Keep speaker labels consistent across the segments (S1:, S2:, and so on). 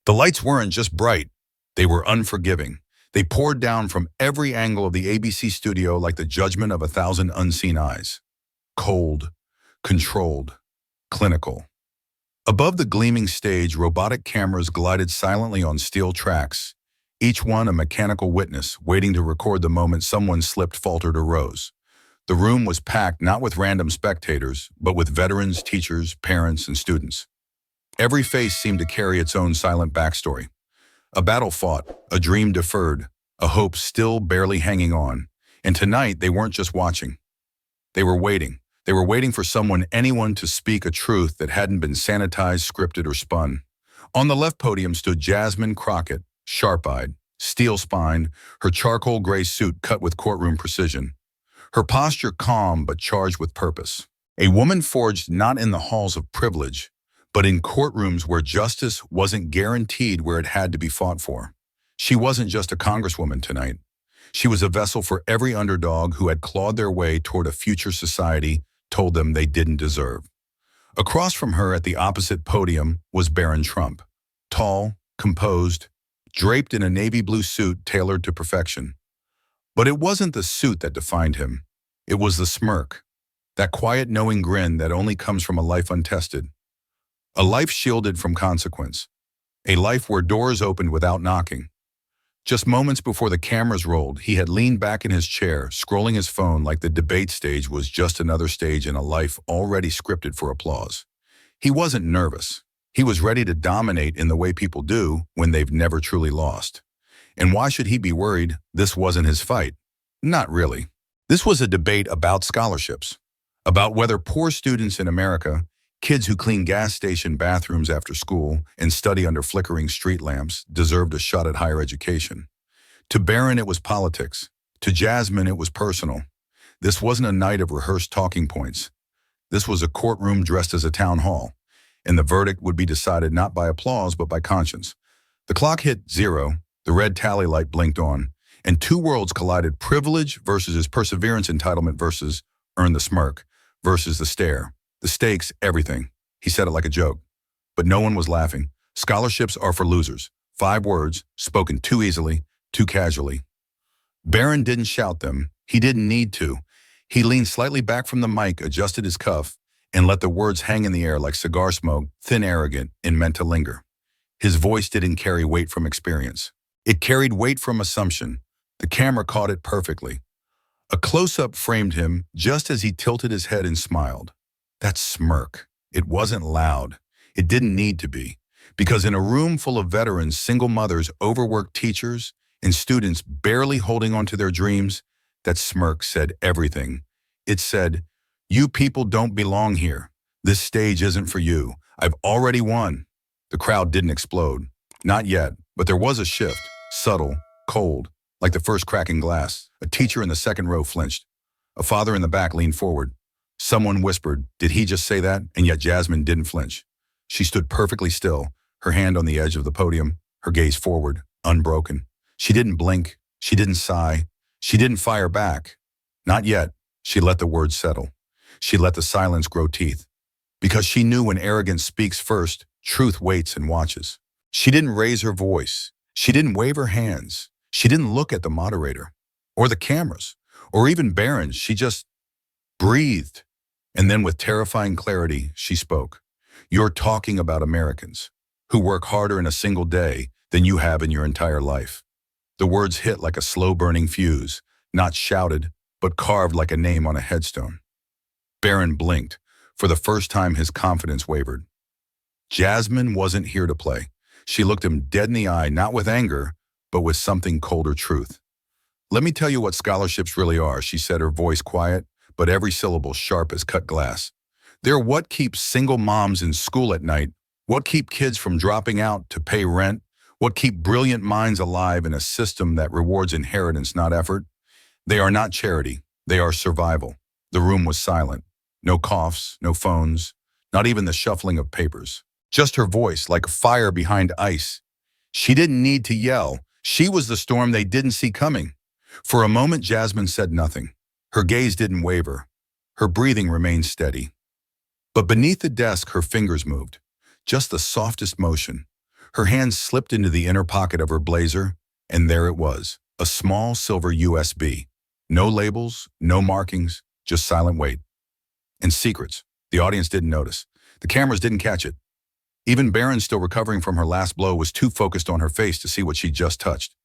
S1: The lights weren't just bright, they were unforgiving. They poured down from every angle of the ABC studio like the judgment of 1,000 unseen eyes. Cold, controlled, clinical. Above the gleaming stage, robotic cameras glided silently on steel tracks, each one a mechanical witness waiting to record the moment someone slipped, faltered, or rose. The room was packed not with random spectators, but with veterans, teachers, parents, and students. Every face seemed to carry its own silent backstory. A battle fought, a dream deferred, a hope still barely hanging on. And tonight, they weren't just watching. They were waiting. They were waiting for anyone to speak a truth that hadn't been sanitized, scripted, or spun. On the left podium stood Jasmine Crockett, sharp-eyed, steel-spined, her charcoal gray suit cut with courtroom precision. Her posture calm but charged with purpose. A woman forged not in the halls of privilege, but in courtrooms where justice wasn't guaranteed where it had to be fought for. She wasn't just a congresswoman tonight. She was a vessel for every underdog who had clawed their way toward a future society told them they didn't deserve. Across from her at the opposite podium was Barron Trump, tall, composed, draped in a navy blue suit tailored to perfection. But it wasn't the suit that defined him. It was the smirk, that quiet knowing grin that only comes from a life untested. A life shielded from consequence. A life where doors opened without knocking. Just moments before the cameras rolled, he had leaned back in his chair, scrolling his phone like the debate stage was just another stage in a life already scripted for applause. He wasn't nervous. He was ready to dominate in the way people do when they've never truly lost. And why should he be worried? This wasn't his fight. Not really. This was a debate about scholarships, about whether poor students in America, kids who clean gas station bathrooms after school and study under flickering street lamps, deserved a shot at higher education. To Barron, it was politics. To Jasmine, it was personal. This wasn't a night of rehearsed talking points. This was a courtroom dressed as a town hall, and the verdict would be decided not by applause but by conscience. The clock hit 0, the red tally light blinked on, and two worlds collided: privilege versus his perseverance, entitlement versus earn the smirk, versus the stare. The stakes, everything. He said it like a joke. But no one was laughing. Scholarships are for losers. 5 words, spoken too easily, too casually. Barron didn't shout them. He didn't need to. He leaned slightly back from the mic, adjusted his cuff, and let the words hang in the air like cigar smoke, thin, arrogant, and meant to linger. His voice didn't carry weight from experience. It carried weight from assumption. The camera caught it perfectly. A close-up framed him just as he tilted his head and smiled. That smirk. It wasn't loud. It didn't need to be. Because in a room full of veterans, single mothers, overworked teachers, and students barely holding on to their dreams, that smirk said everything. It said, "You people don't belong here. This stage isn't for you. I've already won." The crowd didn't explode. Not yet, but there was a shift. Subtle, cold, like the first cracking glass. A teacher in the second row flinched. A father in the back leaned forward. Someone whispered, "Did he just say that?" And yet Jasmine didn't flinch. She stood perfectly still, her hand on the edge of the podium, her gaze forward, unbroken. She didn't blink. She didn't sigh. She didn't fire back. Not yet. She let the words settle. She let the silence grow teeth. Because she knew when arrogance speaks first, truth waits and watches. She didn't raise her voice. She didn't wave her hands. She didn't look at the moderator, or the cameras, or even Barron. She just breathed. And then with terrifying clarity, she spoke. "You're talking about Americans who work harder in a single day than you have in your entire life." The words hit like a slow-burning fuse, not shouted, but carved like a name on a headstone. Barron blinked. For the first time, his confidence wavered. Jasmine wasn't here to play. She looked him dead in the eye, not with anger, but with something colder: truth. "Let me tell you what scholarships really are," she said, her voice quiet, but every syllable sharp as cut glass. "They're what keeps single moms in school at night, what keep kids from dropping out to pay rent, what keep brilliant minds alive in a system that rewards inheritance, not effort. They are not charity. They are survival." The room was silent. No coughs, no phones, not even the shuffling of papers. Just her voice, like fire behind ice. She didn't need to yell. She was the storm they didn't see coming. For a moment, Jasmine said nothing. Her gaze didn't waver. Her breathing remained steady. But beneath the desk, her fingers moved. Just the softest motion. Her hand slipped into the inner pocket of her blazer, and there it was, a small silver USB. No labels, no markings, just silent weight. And secrets. The audience didn't notice. The cameras didn't catch it. Even Barron, still recovering from her last blow, was too focused on her face to see what she'd just touched.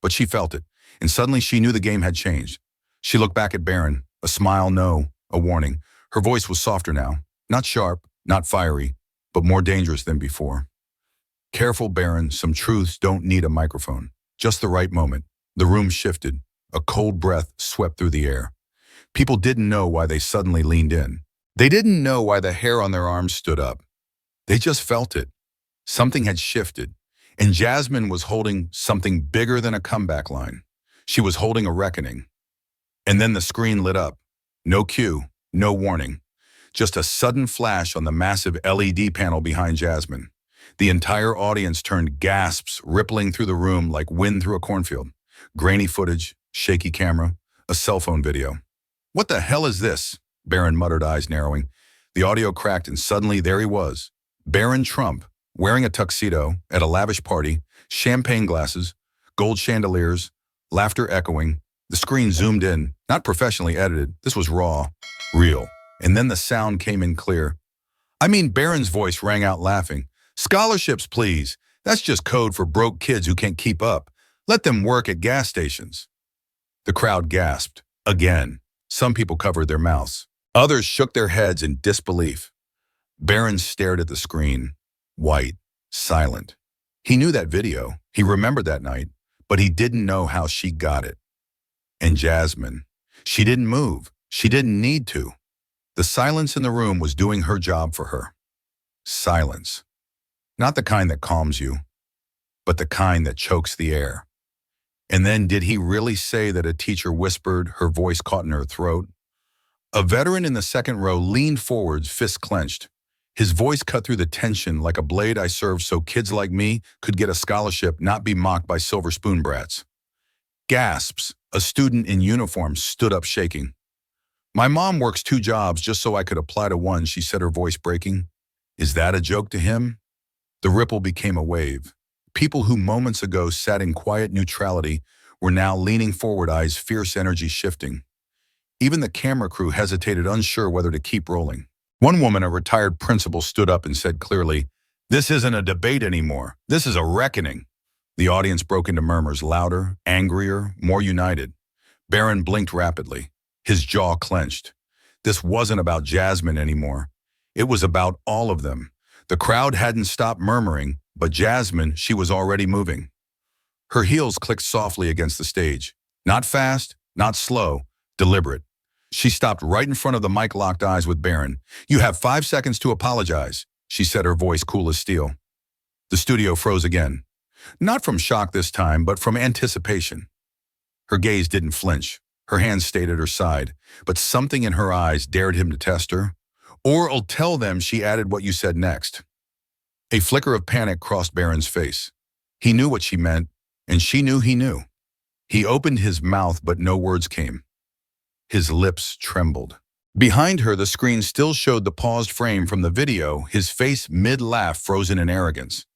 S1: But she felt it, and suddenly she knew the game had changed. She looked back at Barron, a smile, no, a warning. Her voice was softer now, not sharp, not fiery, but more dangerous than before. Careful, Barron, some truths don't need a microphone. Just the right moment. The room shifted. A cold breath swept through the air. People didn't know why they suddenly leaned in. They didn't know why the hair on their arms stood up. They just felt it. Something had shifted, and Jasmine was holding something bigger than a comeback line. She was holding a reckoning. And then the screen lit up. No cue, no warning. Just a sudden flash on the massive LED panel behind Jasmine. The entire audience turned, gasps rippling through the room like wind through a cornfield. Grainy footage, shaky camera, a cell phone video. "What the hell is this?" Barron muttered, eyes narrowing. The audio cracked, and suddenly there he was. Barron Trump, wearing a tuxedo, at a lavish party, champagne glasses, gold chandeliers, laughter echoing. The screen zoomed in, not professionally edited. This was raw, real. And then the sound came in clear. Barron's voice rang out laughing. "Scholarships, please. That's just code for broke kids who can't keep up. Let them work at gas stations." The crowd gasped. Again. Some people covered their mouths. Others shook their heads in disbelief. Barron stared at the screen, white, silent. He knew that video. He remembered that night, but he didn't know how she got it. And Jasmine. She didn't move. She didn't need to. The silence in the room was doing her job for her. Silence. Not the kind that calms you, but the kind that chokes the air. And then, did he really say that a teacher whispered, her voice caught in her throat? A veteran in the second row leaned forwards, fists clenched. His voice cut through the tension like a blade I served so kids like me could get a scholarship, not be mocked by silver spoon brats. Gasps. A student in uniform stood up shaking. "My mom works 2 jobs just so I could apply to one," she said, her voice breaking. Is that a joke to him? The ripple became a wave. People who moments ago sat in quiet neutrality were now leaning forward, eyes fierce, energy shifting. Even the camera crew hesitated, unsure whether to keep rolling. One woman, a retired principal, stood up and said clearly, "This isn't a debate anymore. This is a reckoning." The audience broke into murmurs, louder, angrier, more united. Barron blinked rapidly. His jaw clenched. This wasn't about Jasmine anymore. It was about all of them. The crowd hadn't stopped murmuring, but Jasmine, she was already moving. Her heels clicked softly against the stage. Not fast, not slow, deliberate. She stopped right in front of the mic, locked eyes with Barron. "You have 5 seconds to apologize," she said, her voice cool as steel. The studio froze again. Not from shock this time, but from anticipation. Her gaze didn't flinch. Her hands stayed at her side, but something in her eyes dared him to test her. "Or I'll tell them," she added, "what you said next." A flicker of panic crossed Barron's face. He knew what she meant, and she knew he knew. He opened his mouth, but no words came. His lips trembled. Behind her, the screen still showed the paused frame from the video, his face mid-laugh frozen in arrogance.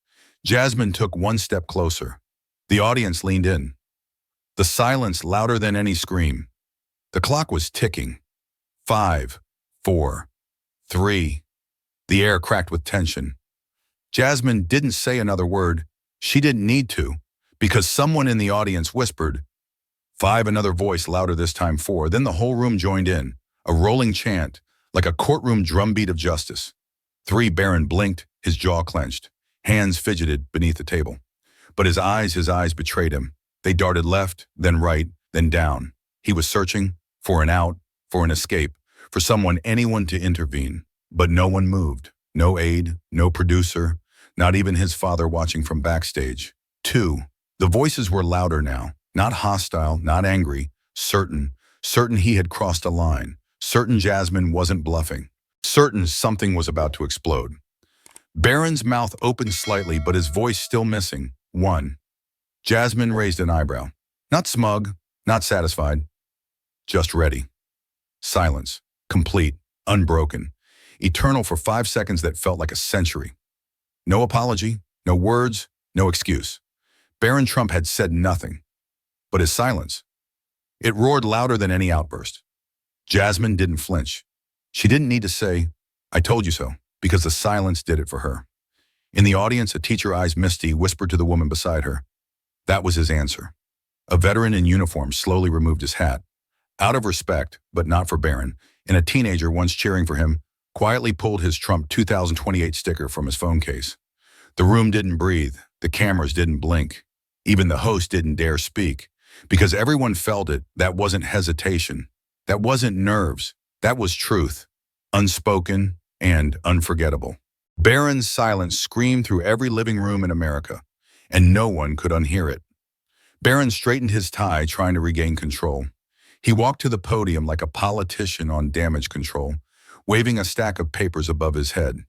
S1: Jasmine took one step closer. The audience leaned in. The silence louder than any scream. The clock was ticking. 5, 4, 3. The air cracked with tension. Jasmine didn't say another word. She didn't need to, because someone in the audience whispered. 5, another voice, louder this time. 4. Then the whole room joined in, a rolling chant, like a courtroom drumbeat of justice. 3. Barron blinked, his jaw clenched. Hands fidgeted beneath the table. But his eyes betrayed him. They darted left, then right, then down. He was searching for an out, for an escape, for anyone to intervene. But no one moved. No aide, no producer, not even his father watching from backstage. 2. The voices were louder now, not hostile, not angry, certain he had crossed a line, certain Jasmine wasn't bluffing, certain something was about to explode. Barron's mouth opened slightly, but his voice still missing. 1. Jasmine raised an eyebrow. Not smug, not satisfied, just ready. Silence, complete, unbroken, eternal for 5 seconds that felt like a century. No apology, No words, no excuse. Barron Trump had said nothing, but his silence. It roared louder than any outburst. Jasmine didn't flinch. She didn't need to say, "I told you so," because the silence did it for her. In the audience, a teacher, eyes misty, whispered to the woman beside her. That was his answer. A veteran in uniform slowly removed his hat. Out of respect, but not for Barron, and a teenager once cheering for him, quietly pulled his Trump 2028 sticker from his phone case. The room didn't breathe. The cameras didn't blink. Even the host didn't dare speak. Because everyone felt it. That wasn't hesitation. That wasn't nerves. That was truth. Unspoken and unforgettable. Barron's silence screamed through every living room in America, and no one could unhear it. Barron straightened his tie, trying to regain control. He walked to the podium like a politician on damage control, waving a stack of papers above his head.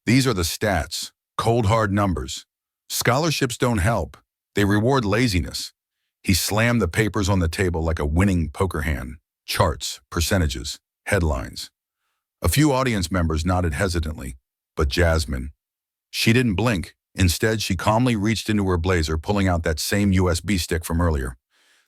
S1: These are the stats, cold hard numbers. Scholarships don't help. They reward laziness. He slammed the papers on the table like a winning poker hand. Charts, percentages, headlines. A few audience members nodded hesitantly, but Jasmine. She didn't blink. Instead, she calmly reached into her blazer, pulling out that same USB stick from earlier.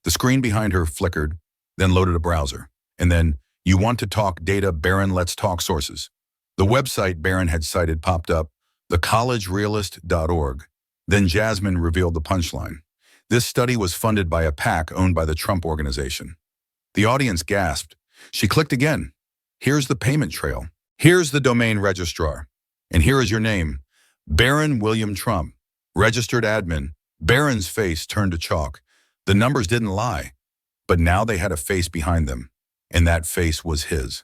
S1: The screen behind her flickered, then loaded a browser. And then, "You want to talk data, Barron, let's talk sources." The website Barron had cited popped up, thecollegerealist.org. Then Jasmine revealed the punchline. This study was funded by a PAC owned by the Trump Organization. The audience gasped. She clicked again. Here's the payment trail. Here's the domain registrar. And here is your name. Barron William Trump. Registered admin. Barron's face turned to chalk. The numbers didn't lie. But now they had a face behind them. And that face was his.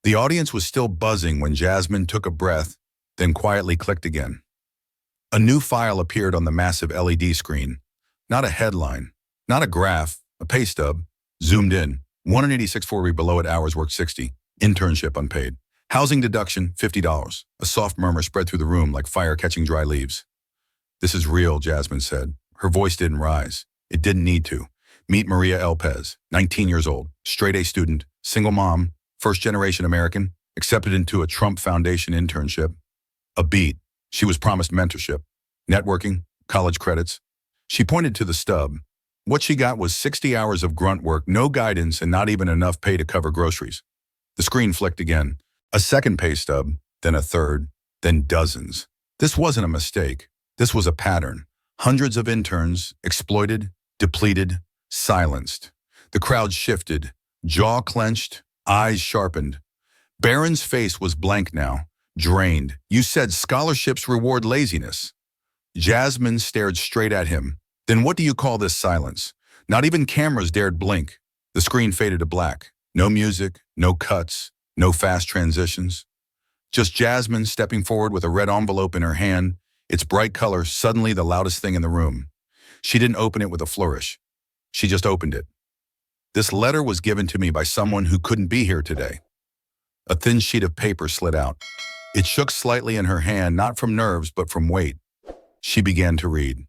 S1: The audience was still buzzing when Jasmine took a breath, then quietly clicked again. A new file appeared on the massive LED screen. Not a headline, not a graph, a pay stub, zoomed in, 186.4 below it, hours worked 60, internship unpaid. Housing deduction, $50. A soft murmur spread through the room like fire catching dry leaves. This is real, Jasmine said. Her voice didn't rise. It didn't need to. Meet Maria Elpez, 19 years old, straight-A student, single mom, first-generation American, accepted into a Trump Foundation internship. A beat. She was promised mentorship, networking, college credits. She pointed to the stub. What she got was 60 hours of grunt work, no guidance, and not even enough pay to cover groceries. The screen flicked again. A second pay stub, then a third, then dozens. This wasn't a mistake. This was a pattern. Hundreds of interns, exploited, depleted, silenced. The crowd shifted, jaw clenched, eyes sharpened. Barron's face was blank now, drained. You said scholarships reward laziness. Jasmine stared straight at him. Then what do you call this silence? Not even cameras dared blink. The screen faded to black. No music, no cuts, no fast transitions. Just Jasmine stepping forward with a red envelope in her hand, its bright color suddenly the loudest thing in the room. She didn't open it with a flourish. She just opened it. This letter was given to me by someone who couldn't be here today. A thin sheet of paper slid out. It shook slightly in her hand, not from nerves, but from weight. She began to read.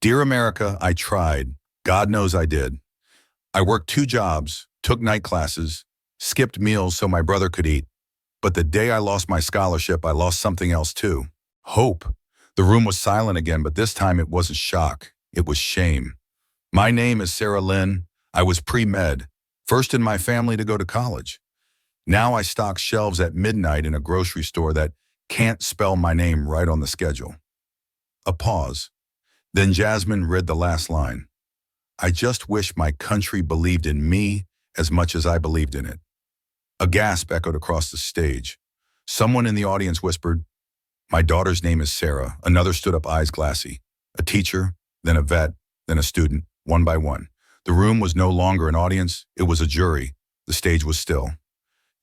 S1: Dear America, I tried. God knows I did. I worked 2 jobs, took night classes, skipped meals so my brother could eat. But the day I lost my scholarship, I lost something else too. Hope. The room was silent again, but this time it wasn't shock. It was shame. My name is Sarah Lynn. I was pre-med, first in my family to go to college. Now I stock shelves at midnight in a grocery store that can't spell my name right on the schedule. A pause. Then Jasmine read the last line. I just wish my country believed in me as much as I believed in it. A gasp echoed across the stage. Someone in the audience whispered, my daughter's name is Sarah. Another stood up, eyes glassy. A teacher, then a vet, then a student, one by one. The room was no longer an audience, it was a jury. The stage was still.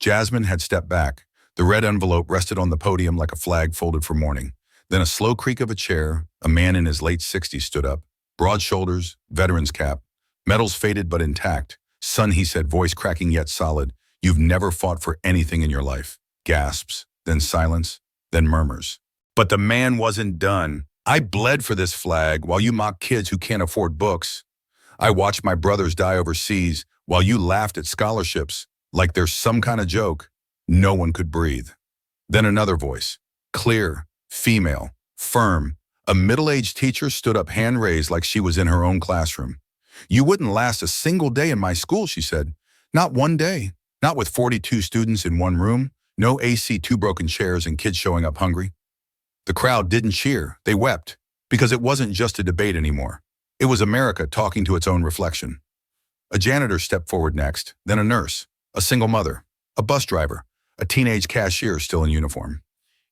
S1: Jasmine had stepped back. The red envelope rested on the podium like a flag folded for mourning. Then a slow creak of a chair, a man in his late 60s stood up. Broad shoulders, veteran's cap, medals faded but intact. Son, he said, voice cracking yet solid, you've never fought for anything in your life. Gasps, then silence, then murmurs. But the man wasn't done. I bled for this flag while you mock kids who can't afford books. I watched my brothers die overseas while you laughed at scholarships like there's some kind of joke. No one could breathe. Then another voice, clear, female, firm. A middle-aged teacher stood up hand raised like she was in her own classroom. "You wouldn't last a single day in my school," she said. "Not one day. Not with 42 students in one room, no AC, two broken chairs, and kids showing up hungry." The crowd didn't cheer, they wept, because it wasn't just a debate anymore. It was America talking to its own reflection. A janitor stepped forward next, then a nurse, a single mother, a bus driver, a teenage cashier still in uniform.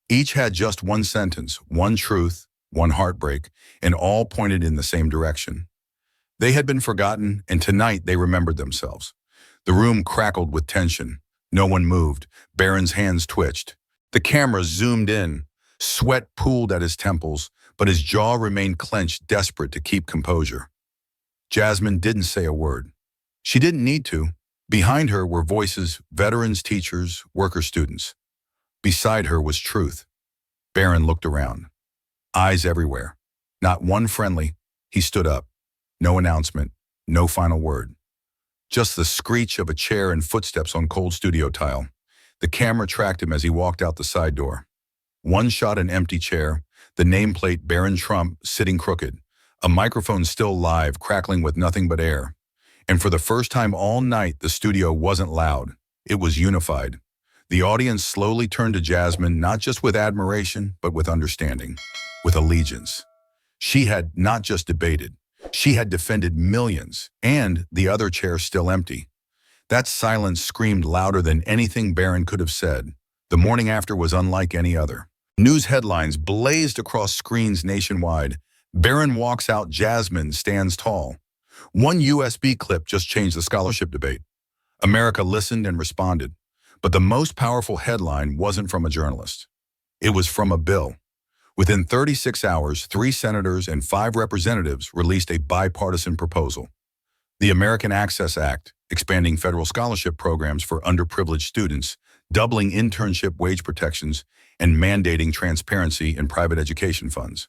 S1: Each had just one sentence, one truth, one heartbreak, and all pointed in the same direction. They had been forgotten, and tonight they remembered themselves. The room crackled with tension. No one moved. Barron's hands twitched. The camera zoomed in. Sweat pooled at his temples, but his jaw remained clenched, desperate to keep composure. Jasmine didn't say a word. She didn't need to. Behind her were voices, veterans, teachers, worker students. Beside her was truth. Barron looked around. Eyes everywhere. Not one friendly. He stood up. No announcement. No final word. Just the screech of a chair and footsteps on cold studio tile. The camera tracked him as he walked out the side door. One shot, an empty chair, the nameplate Barron Trump sitting crooked, a microphone still live, crackling with nothing but air. And for the first time all night, the studio wasn't loud. It was unified. The audience slowly turned to Jasmine, not just with admiration, but with understanding, with allegiance. She had not just debated, she had defended millions, and the other chair still empty. That silence screamed louder than anything Barron could have said. The morning after was unlike any other. News headlines blazed across screens nationwide. Barron walks out, Jasmine stands tall. One USB clip just changed the scholarship debate. America listened and responded. But the most powerful headline wasn't from a journalist. It was from a bill. Within 36 hours, 3 senators and 5 representatives released a bipartisan proposal. The American Access Act, expanding federal scholarship programs for underprivileged students, doubling internship wage protections, and mandating transparency in private education funds.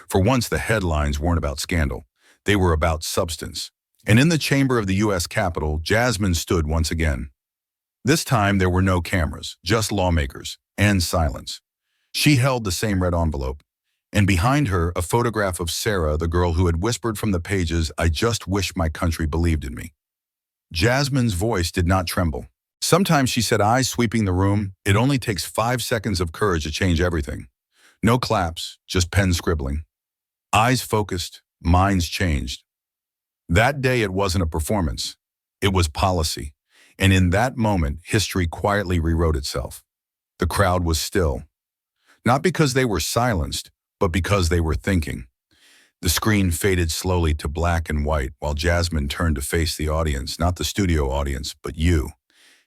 S1: For once, the headlines weren't about scandal. They were about substance. And in the chamber of the U.S. Capitol, Jasmine stood once again. This time, there were no cameras, just lawmakers, and silence. She held the same red envelope, and behind her, a photograph of Sarah, the girl who had whispered from the pages, "I just wish my country believed in me." Jasmine's voice did not tremble. Sometimes, she said, eyes sweeping the room, it only takes 5 seconds of courage to change everything. No claps, just pen scribbling. Eyes focused, minds changed. That day, it wasn't a performance. It was policy. And in that moment, history quietly rewrote itself. The crowd was still. Not because they were silenced, but because they were thinking. The screen faded slowly to black and white while Jasmine turned to face the audience, not the studio audience, but you.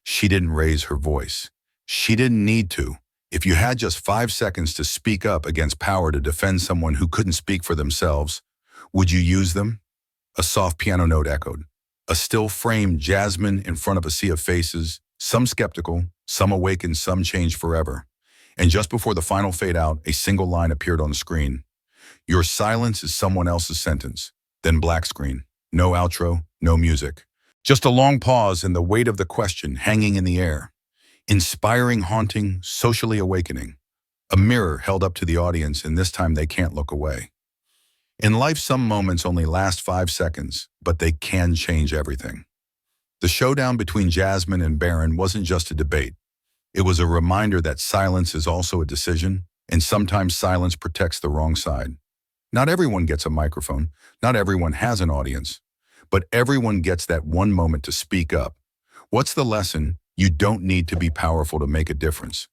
S1: She didn't raise her voice. She didn't need to. If you had just 5 seconds to speak up against power to defend someone who couldn't speak for themselves, would you use them? A soft piano note echoed. A still framed Jasmine in front of a sea of faces, some skeptical, some awakened, some changed forever. And just before the final fade out, a single line appeared on the screen. Your silence is someone else's sentence. Then black screen. No outro, no music. Just a long pause and the weight of the question hanging in the air. Inspiring, haunting, socially awakening. A mirror held up to the audience, and this time they can't look away. In life, some moments only last 5 seconds, but they can change everything. The showdown between Jasmine and Barron wasn't just a debate. It was a reminder that silence is also a decision, and sometimes silence protects the wrong side. Not everyone gets a microphone, not everyone has an audience, but everyone gets that one moment to speak up. What's the lesson? You don't need to be powerful to make a difference.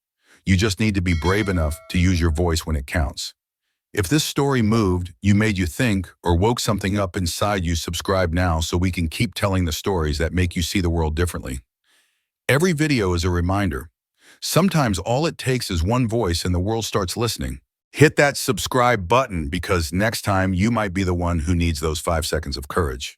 S1: You just need to be brave enough to use your voice when it counts. If this story moved, you made you think, or woke something up inside you, subscribe now so we can keep telling the stories that make you see the world differently. Every video is a reminder. Sometimes all it takes is one voice and the world starts listening. Hit that subscribe button because next time you might be the one who needs those 5 seconds of courage.